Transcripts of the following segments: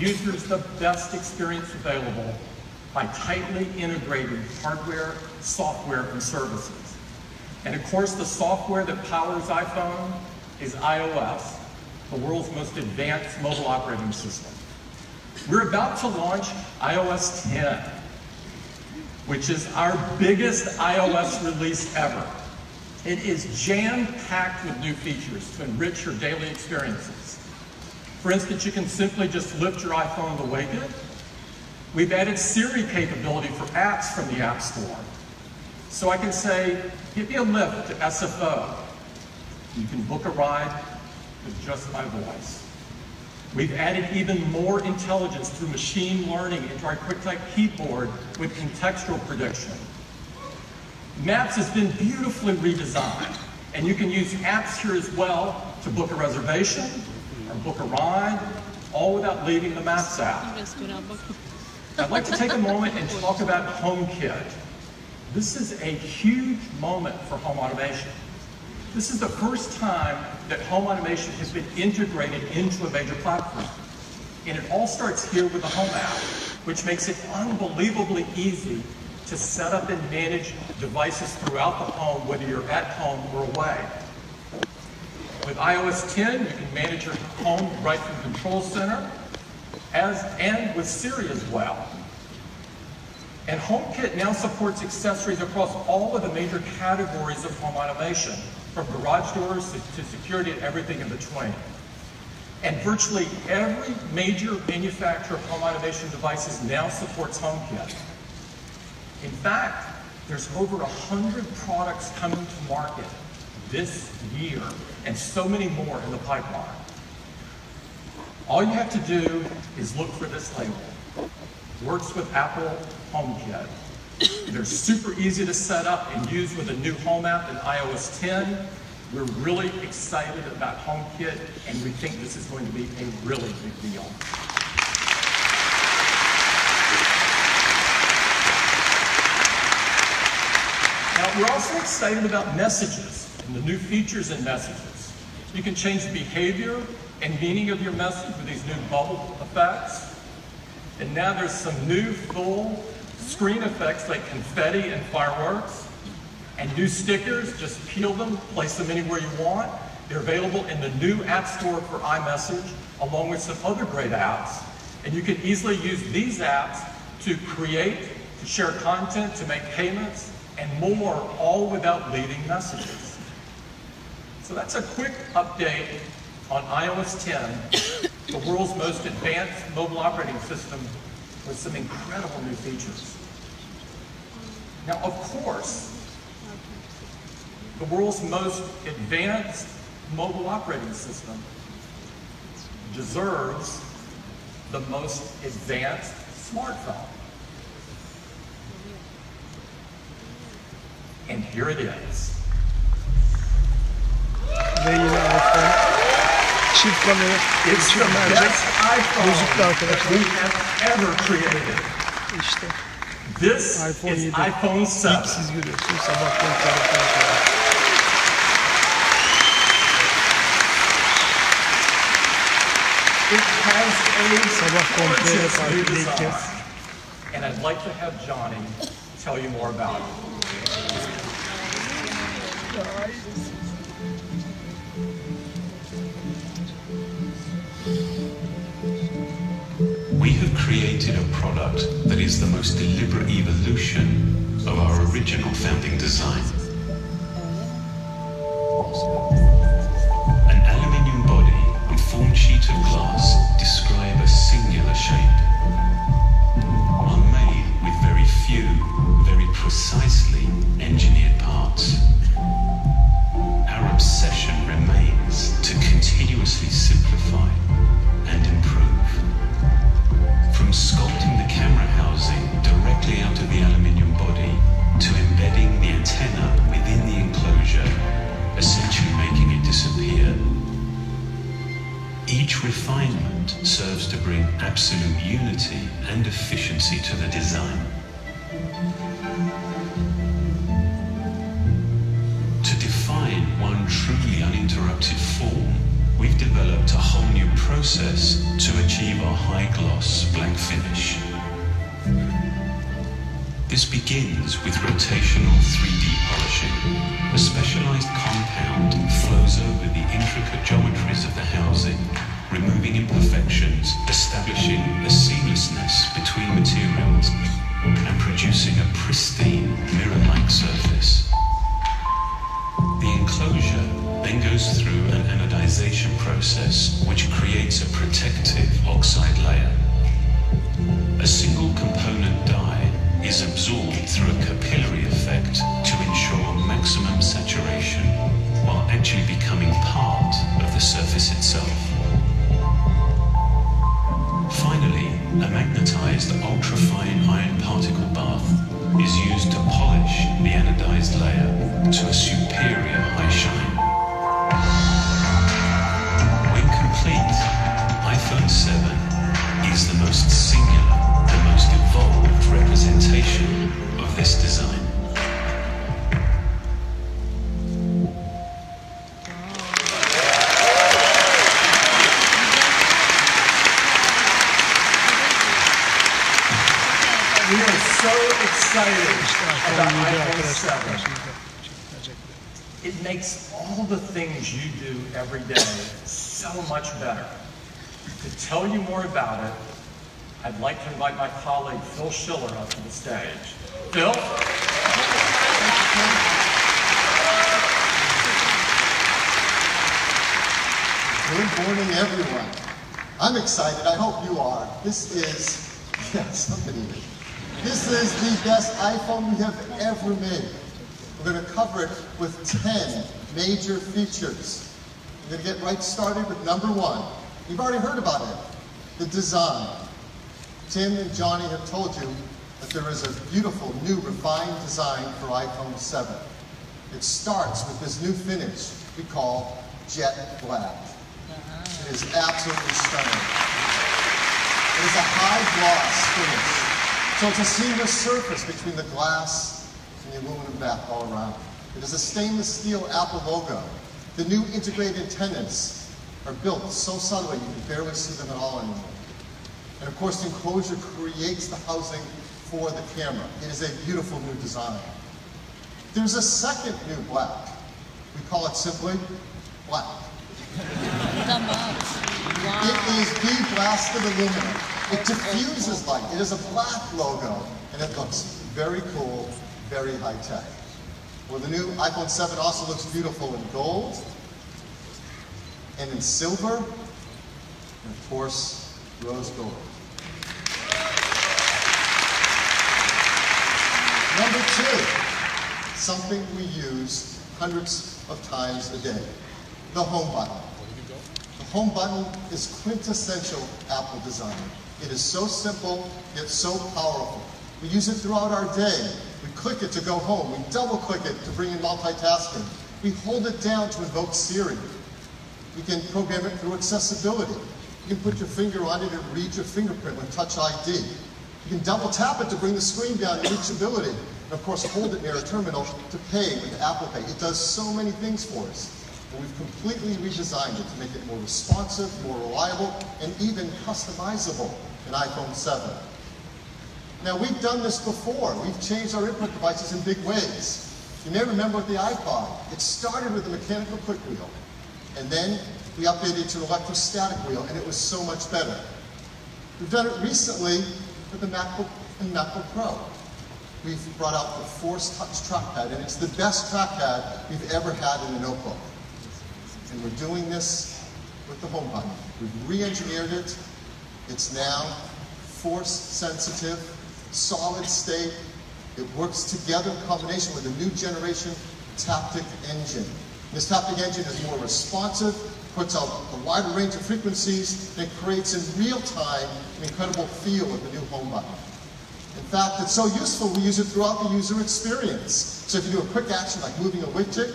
users the best experience available by tightly integrating hardware, software, and services. And of course, the software that powers iPhone is iOS, the world's most advanced mobile operating system. We're about to launch iOS 10, which is our biggest iOS release ever. It is jam-packed with new features to enrich your daily experiences. For instance, you can simply just lift your iPhone to wake it. We've added Siri capability for apps from the App Store. So I can say, give me a lift to SFO. You can book a ride with just my voice. We've added even more intelligence through machine learning into our QuickType keyboard with contextual prediction. Maps has been beautifully redesigned, and you can use apps here as well to book a reservation or book a ride, all without leaving the Maps app. I'd like to take a moment and talk about HomeKit. This is a huge moment for home automation. This is the first time that home automation has been integrated into a major platform. And it all starts here with the Home app, which makes it unbelievably easy to set up and manage devices throughout the home, whether you're at home or away. With iOS 10, you can manage your home right from Control Center, and with Siri as well. And HomeKit now supports accessories across all of the major categories of home automation, from garage doors to security and everything in between. And virtually every major manufacturer of home automation devices now supports HomeKit. In fact, there's over 100 products coming to market this year, and so many more in the pipeline. All you have to do is look for this label. Works with Apple HomeKit. They're super easy to set up and use with a new Home app in iOS 10. We're really excited about HomeKit, and we think this is going to be a really big deal. Now, we're also excited about messages and the new features in messages. You can change the behavior and meaning of your message with these new bubble effects. And now there's some new full screen effects like confetti and fireworks, and new stickers. Just peel them, place them anywhere you want. They're available in the new App Store for iMessage, along with some other great apps. And you can easily use these apps to create, to share content, to make payments, and more, all without leaving messages. So that's a quick update on iOS 10, the world's most advanced mobile operating system with some incredible new features. Now, of course, the world's most advanced mobile operating system deserves the most advanced smartphone. And here it is. Ve yine iPhone çift kamera çift mercek gözüktü arkadaşlar. İşte iPhone 7 iPhone 7. İlk siz görüyorsunuz sabah kontrolü. Sabah kontrolü yaparken ilk kez. And I'd like to have Johnny tell you more about it. We have created a product that is the most deliberate evolution of our original founding design. An aluminium body and formed sheet of glass describe a singular shape, are made with very few, very precisely engineered parts. Our obsession remains to continuously simplify and improve. From sculpting the camera housing directly out of the aluminium body to embedding the antenna within the enclosure, essentially making it disappear. Each refinement serves to bring absolute unity and efficiency to the design. To define one truly uninterrupted form, we've developed a whole new process to achieve our high gloss finish. This begins with rotational 3D polishing. A specialized compound flows over the intricate geometries of the housing, removing imperfections, establishing a seamlessness between materials, and producing a pristine, mirror-like surface. The enclosure then goes through an anodization process which creates a protective oxide layer. A single component dye is absorbed through a capillary effect to ensure maximum saturation while actually becoming part of the surface itself. Finally, a magnetized ultrafine iron particle bath is used to polish the anodized layer to a superior high shine. When complete, iPhone 7 is the most singular, the most evolved representation of this design. We are so excited about iPhone 7. It makes all the things you do every day so much better. To tell you more about it, I'd like to invite my colleague Phil Schiller up to the stage. Phil? Good morning, everyone. I'm excited. I hope you are. This is the best iPhone we have ever made. We're going to cover it with 10 major features. We're going to get right started with number 1. You've already heard about it, the design. Tim and Johnny have told you that there is a beautiful, new, refined design for iPhone 7. It starts with this new finish we call jet black. It is absolutely stunning. It is a high gloss finish. So it's a seamless surface between the glass and the aluminum back all around. It is a stainless steel Apple logo. The new integrated antennas are built so subtly you can barely see them at all anymore. And of course the enclosure creates the housing for the camera. It is a beautiful new design. There's a second new black. We call it simply black. It is de-blasted aluminum. It diffuses light. It is a black logo, and it looks very cool, very high-tech. Well, the new iPhone 7 also looks beautiful in gold, and in silver, and of course, rose gold. Number 2, something we use hundreds of times a day, the home button. The home button is quintessential Apple design. It is so simple, yet so powerful. We use it throughout our day. We click it to go home. We double click it to bring in multitasking. We hold it down to invoke Siri. You can program it through accessibility. You can put your finger on it and read your fingerprint with Touch ID. You can double tap it to bring the screen down to reachability. And of course, hold it near a terminal to pay with Apple Pay. It does so many things for us. And we've completely redesigned it to make it more responsive, more reliable, and even customizable in iPhone 7. Now, we've done this before. We've changed our input devices in big ways. You may remember with the iPod, it started with a mechanical click wheel, and then we updated to an electrostatic wheel, and it was so much better. We've done it recently with the MacBook and MacBook Pro. We've brought out the Force Touch trackpad, and it's the best trackpad we've ever had in a notebook. And we're doing this with the home button. We've re-engineered it. It's now force sensitive, solid state. It works together in combination with a new generation Taptic engine. This Taptic engine is more responsive, puts out a wider range of frequencies, and it creates in real time an incredible feel of the new home button. In fact, it's so useful we use it throughout the user experience. So if you do a quick action like moving a widget,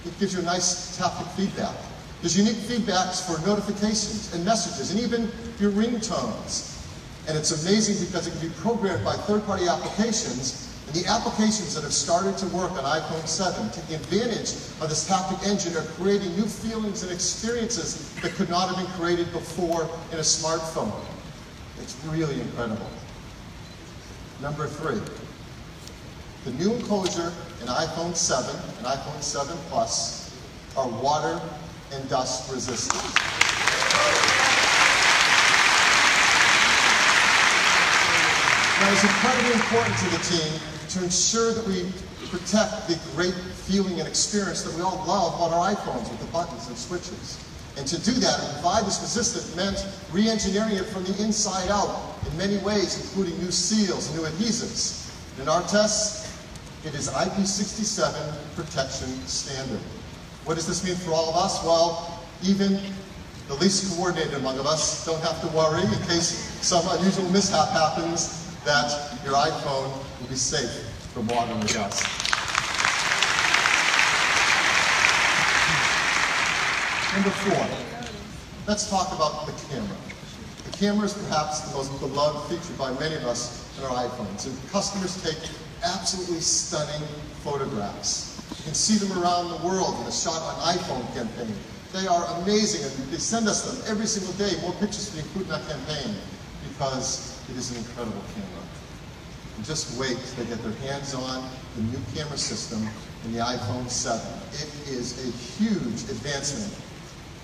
it gives you a nice Taptic feedback. There's unique feedbacks for notifications and messages and even your ringtones. And it's amazing because it can be programmed by third-party applications, and the applications that have started to work on iPhone 7 taking advantage of this Taptic engine are creating new feelings and experiences that could not have been created before in a smartphone. It's really incredible. Number 3, the new enclosure in iPhone 7 and iPhone 7 Plus are water and dust resistant. Now, it's incredibly important to the team to ensure that we protect the great feeling and experience that we all love about our iPhones with the buttons and switches. And to do that and provide this resistant meant re-engineering it from the inside out in many ways, including new seals and new adhesives. In our tests, it is IP67 protection standard. What does this mean for all of us? Well, even the least coordinated among us don't have to worry in case some unusual mishap happens that your iPhone will be safe from water and dust. Number 4, let's talk about the camera. The camera is perhaps the most beloved feature by many of us in our iPhones, and customers take absolutely stunning photographs. You can see them around the world in the Shot on iPhone campaign. They are amazing, and they send us them every single day, more pictures to include in that campaign, because it is an incredible camera. And just wait till they get their hands on the new camera system in the iPhone 7. It is a huge advancement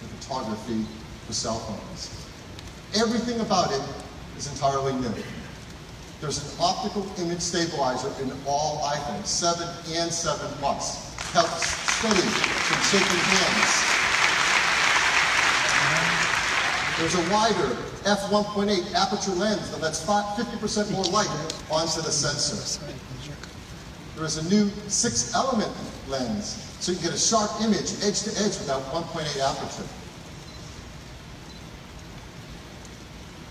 in photography for cell phones. Everything about it is entirely new. There's an optical image stabilizer in all iPhones, 7 and 7 Plus. Helps steady from shaking hands. There's a wider f1.8 aperture lens that lets 50% more light onto the sensor. There is a new 6-element lens, so you can get a sharp image edge to edge without 1.8 aperture.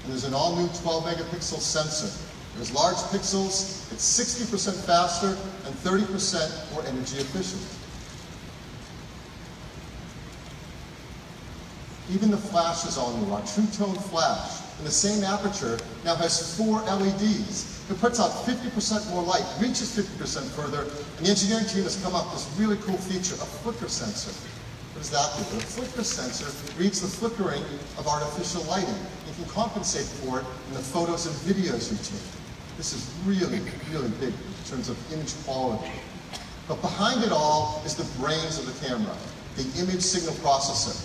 And there's an all-new 12-megapixel sensor. There's large pixels, it's 60% faster and 30% more energy efficient. Even the flash is all new. Our True Tone flash in the same aperture now has 4 LEDs. It puts out 50% more light, reaches 50% further, and the engineering team has come up with this really cool feature, a flicker sensor. What does that do? The flicker sensor reads the flickering of artificial lighting. You can compensate for it in the photos and videos you take. This is really, really big in terms of image quality. But behind it all is the brains of the camera, the image signal processor.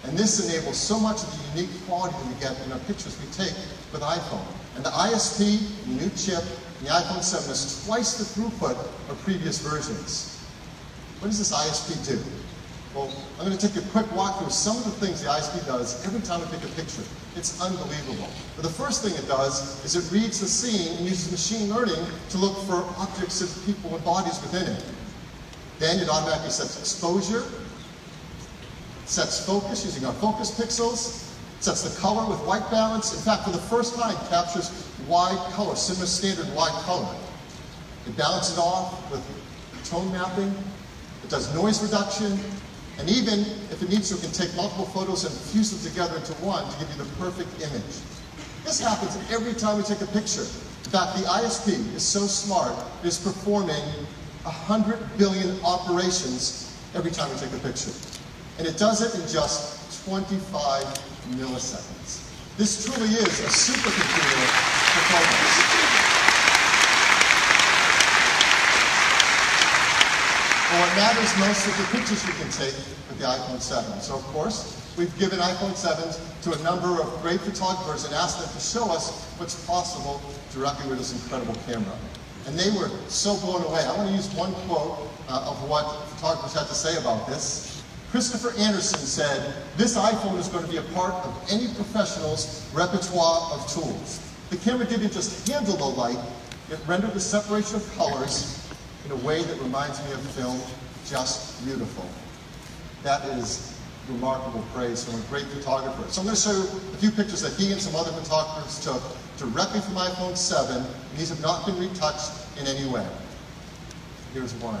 And this enables so much of the unique quality that we get in our pictures we take with iPhone. And the ISP, the new chip, in the iPhone 7 is twice the throughput of previous versions. What does this ISP do? Well, I'm going to take a quick walk through some of the things the ISP does every time we take a picture. It's unbelievable. But the first thing it does is it reads the scene and uses machine learning to look for objects and people and bodies within it. Then it automatically sets exposure, sets focus using our focus pixels, sets the color with white balance. In fact, for the first time, captures wide color, cinema standard wide color. It balances off with tone mapping. It does noise reduction. And even if it needs to, it can take multiple photos and fuse them together into one to give you the perfect image. This happens every time we take a picture. In fact, the ISP is so smart, it is performing 100 billion operations every time we take a picture. And it does it in just 25 milliseconds. This truly is a supercomputer for photos. Well, what matters most is the pictures you can take with the iPhone 7. So, of course, we've given iPhone 7s to a number of great photographers and asked them to show us what's possible directly with this incredible camera. And they were so blown away. I want to use one quote of what photographers had to say about this. Christopher Anderson said, "This iPhone is going to be a part of any professional's repertoire of tools. The camera didn't just handle the light, it rendered the separation of colors in a way that reminds me of film just beautiful." That is remarkable praise from a great photographer. So I'm going to show you a few pictures that he and some other photographers took directly from iPhone 7, and these have not been retouched in any way. Here's one.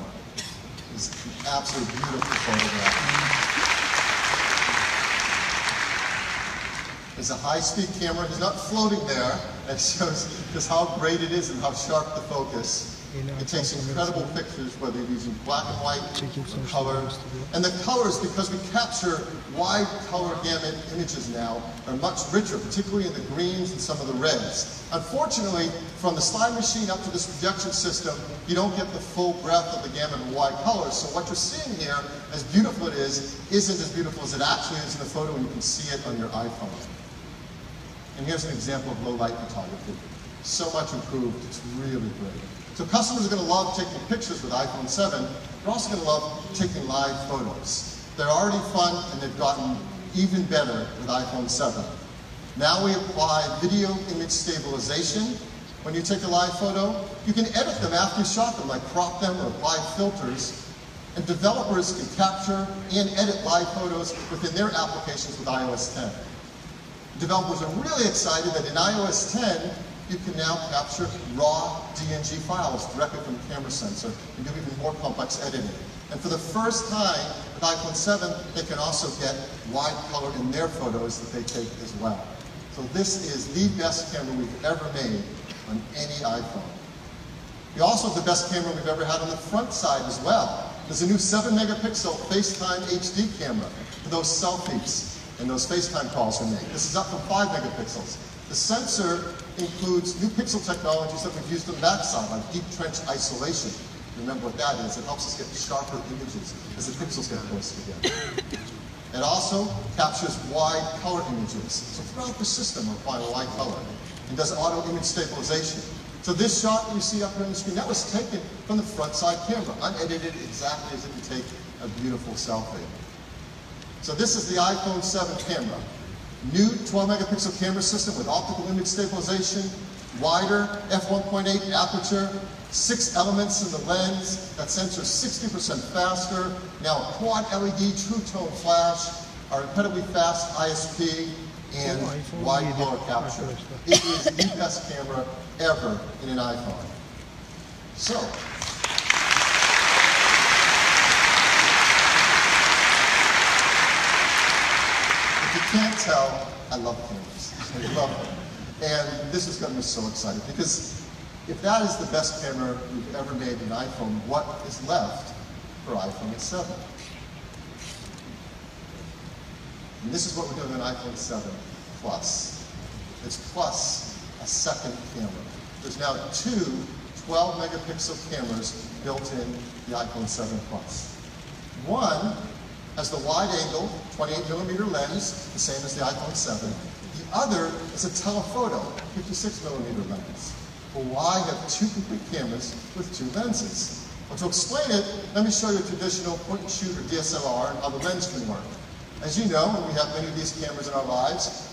It's an absolutely beautiful photograph. It's a high-speed camera. He's not floating there. That shows just how great it is and how sharp the focus. It takes incredible pictures, whether you're using black and white or color. And the colors, because we capture wide color gamut images now, are much richer, particularly in the greens and some of the reds. Unfortunately, from the slide machine up to this projection system, you don't get the full breadth of the gamut of wide colors. So what you're seeing here, as beautiful it is, isn't as beautiful as it actually is in the photo, and you can see it on your iPhone. And here's an example of low light photography. So much improved, it's really great. So customers are going to love taking pictures with iPhone 7. They're also going to love taking live photos. They're already fun, and they've gotten even better with iPhone 7. Now we apply video image stabilization. When you take a live photo, you can edit them after you shot them, like crop them or apply filters. And developers can capture and edit live photos within their applications with iOS 10. Developers are really excited that in iOS 10, you can now capture raw DNG files directly from the camera sensor and do even more complex editing. And for the first time with iPhone 7, they can also get wide color in their photos that they take as well. So this is the best camera we've ever made on any iPhone. We also have the best camera we've ever had on the front side as well. There's a new 7-megapixel FaceTime HD camera for those selfies and those FaceTime calls we make. This is up from 5 megapixels. The sensor includes new pixel technologies that we've used on the backside, like deep trench isolation. Remember what that is? It helps us get sharper images as the pixels get close together. It also captures wide color images. So throughout the system, we're applying wide color. And does auto image stabilization. So this shot that you see up here on the screen, that was taken from the front side camera, unedited exactly as if you take a beautiful selfie. So this is the iPhone 7 camera. New 12-megapixel camera system with optical image stabilization, wider f1.8 aperture, 6 elements in the lens, that sensor is 60% faster, now a quad LED true tone flash, our incredibly fast ISP, and wide color capture. It is the best camera ever in an iPhone. So, if you can't tell, I love cameras. I love them. And this is going to be so exciting because if that is the best camera we've ever made in an iPhone, what is left for iPhone 7? And this is what we're doing on iPhone 7 Plus. It's plus a second camera. There's now 2 12-megapixel cameras built in the iPhone 7 Plus. One has the wide-angle 28mm lens, the same as the iPhone 7. The other is a telephoto 56mm lens. Well, why have 2 complete cameras with 2 lenses? Well, to explain it, let me show you a traditional point-and-shoot or DSLR and how the lens can work. As you know, and we have many of these cameras in our lives,